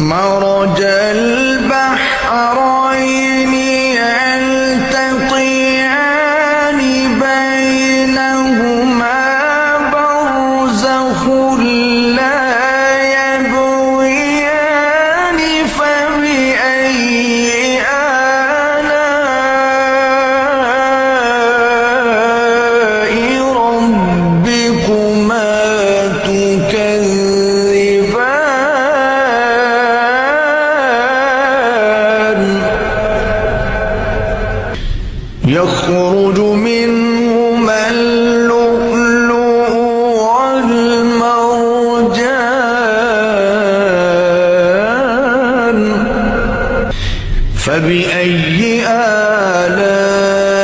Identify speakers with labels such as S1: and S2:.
S1: مرج البحرين يلتقيان بينهما برزخ لا يبغيان فبأي آلاء ربكما تكذبان يخرج منهما اللؤلؤ والمرجان فبأي آلاء